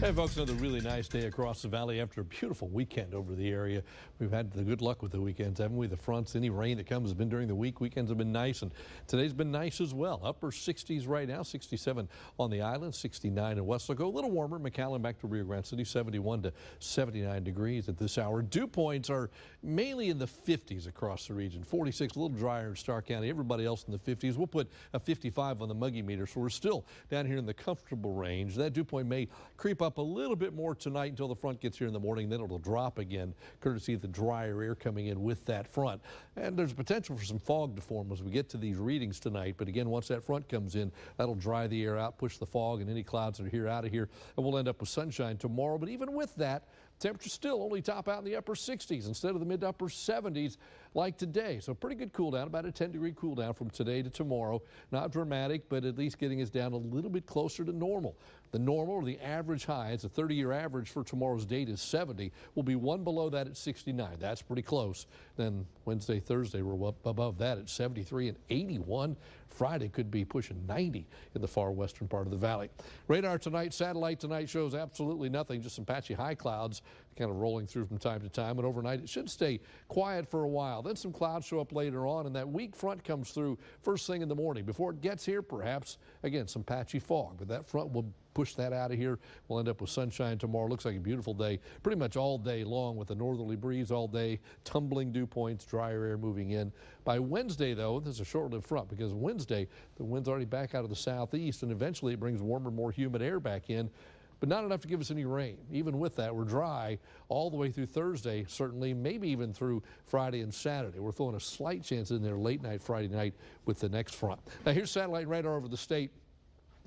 Hey folks, another really nice day across the valley after a beautiful weekend over the area. We've had the good luck with the weekends, haven't we? The fronts, any rain that comes has been during the week. Weekends have been nice, and today's been nice as well. Upper 60s right now, 67 on the island, 69 in Weslaco. A little warmer, McAllen back to Rio Grande City, 71 to 79 degrees at this hour. Dew points are mainly in the 50s across the region. 46, a little drier in Starr County. Everybody else in the 50s. We'll put a 55 on the muggy meter, so we're still down here in the comfortable range. That dew point may creep up a little bit more tonight until the front gets here in the morning. Then it'll drop again, courtesy of the drier air coming in with that front. And there's potential for some fog to form as we get to these readings tonight. But again, once that front comes in, that'll dry the air out, push the fog and any clouds that are here out of here, and we'll end up with sunshine tomorrow. But even with that, temperatures still only top out in the upper 60s instead of the mid to upper 70s like today. So pretty good cool down, about a 10-degree cool down from today to tomorrow. Not dramatic, but at least getting us down a little bit closer to normal. The normal, or the average high, it's a 30-year average for tomorrow's date is 70. We'll be one below that at 69. That's pretty close. Then Wednesday, Thursday, we're up above that at 73 and 81. Friday could be pushing 90 in the far western part of the valley. Radar tonight, satellite tonight shows absolutely nothing, just some patchy high clouds kind of rolling through from time to time. And overnight, it should stay quiet for a while. Then some clouds show up later on, and that weak front comes through first thing in the morning. Before it gets here, perhaps, again, some patchy fog. But that front will push that out of here. We'll end up with sunshine tomorrow. Looks like a beautiful day pretty much all day long with a northerly breeze all day, tumbling dew points, drier air moving in. By Wednesday, though, there's a short-lived front because Wednesday, the wind's already back out of the southeast, and eventually it brings warmer, more humid air back in. But not enough to give us any rain. Even with that, we're dry all the way through Thursday, certainly, maybe even through Friday and Saturday. We're throwing a slight chance in there late night Friday night with the next front. Now, here's satellite radar over the state.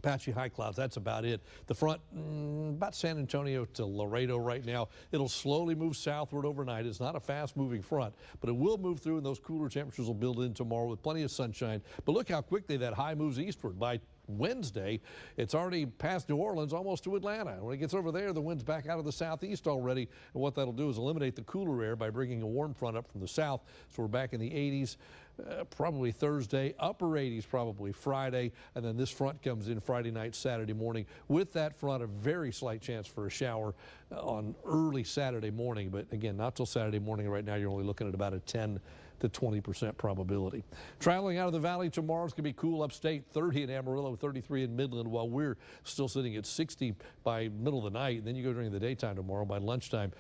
Patchy high clouds, that's about it. The front, about San Antonio to Laredo right now. It'll slowly move southward overnight. It's not a fast-moving front, but it will move through, and those cooler temperatures will build in tomorrow with plenty of sunshine. But look how quickly that high moves eastward. By Wednesday, it's already past New Orleans, almost to Atlanta. When it gets over there, the wind's back out of the southeast already, and what that'll do is eliminate the cooler air by bringing a warm front up from the south. So we're back in the 80s. Probably Thursday, upper 80s probably Friday, and then this front comes in Friday night, Saturday morning. With that front, a very slight chance for a shower on early Saturday morning, but again, not till Saturday morning. Right now, you're only looking at about a 10 to 20% probability. Traveling out of the valley tomorrow, it's going to be cool upstate, 30 in Amarillo, 33 in Midland, while we're still sitting at 60 by middle of the night. And then you go during the daytime tomorrow. By lunchtime,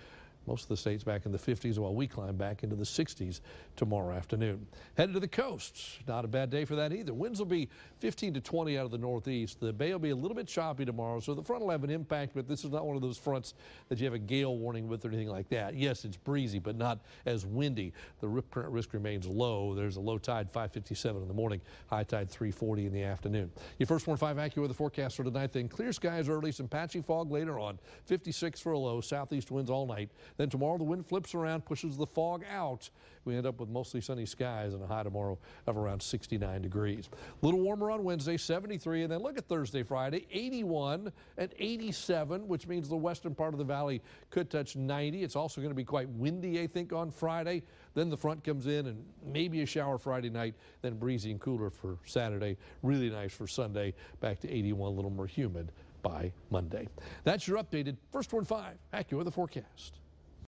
most of the states back in the 50s, while we climb back into the 60s tomorrow afternoon. Headed to the coast. Not a bad day for that either. Winds will be 15 to 20 out of the northeast. The bay will be a little bit choppy tomorrow, so the front will have an impact, but this is not one of those fronts that you have a gale warning with or anything like that. Yes, it's breezy, but not as windy. The rip current risk remains low. There's a low tide 5:57 in the morning, high tide 3:40 in the afternoon. Your First Warn 5 AccuWeather forecast for tonight, then clear skies early, some patchy fog later on, 56 for a low, southeast winds all night. Then tomorrow the wind flips around, pushes the fog out. We end up with mostly sunny skies and a high tomorrow of around 69 degrees. A little warmer on Wednesday, 73, and then look at Thursday, Friday, 81 and 87, which means the western part of the valley could touch 90. It's also going to be quite windy, I think, on Friday. Then the front comes in and maybe a shower Friday night, then breezy and cooler for Saturday. Really nice for Sunday, back to 81, a little more humid by Monday. That's your updated First Warn 5 AccuWeather forecast.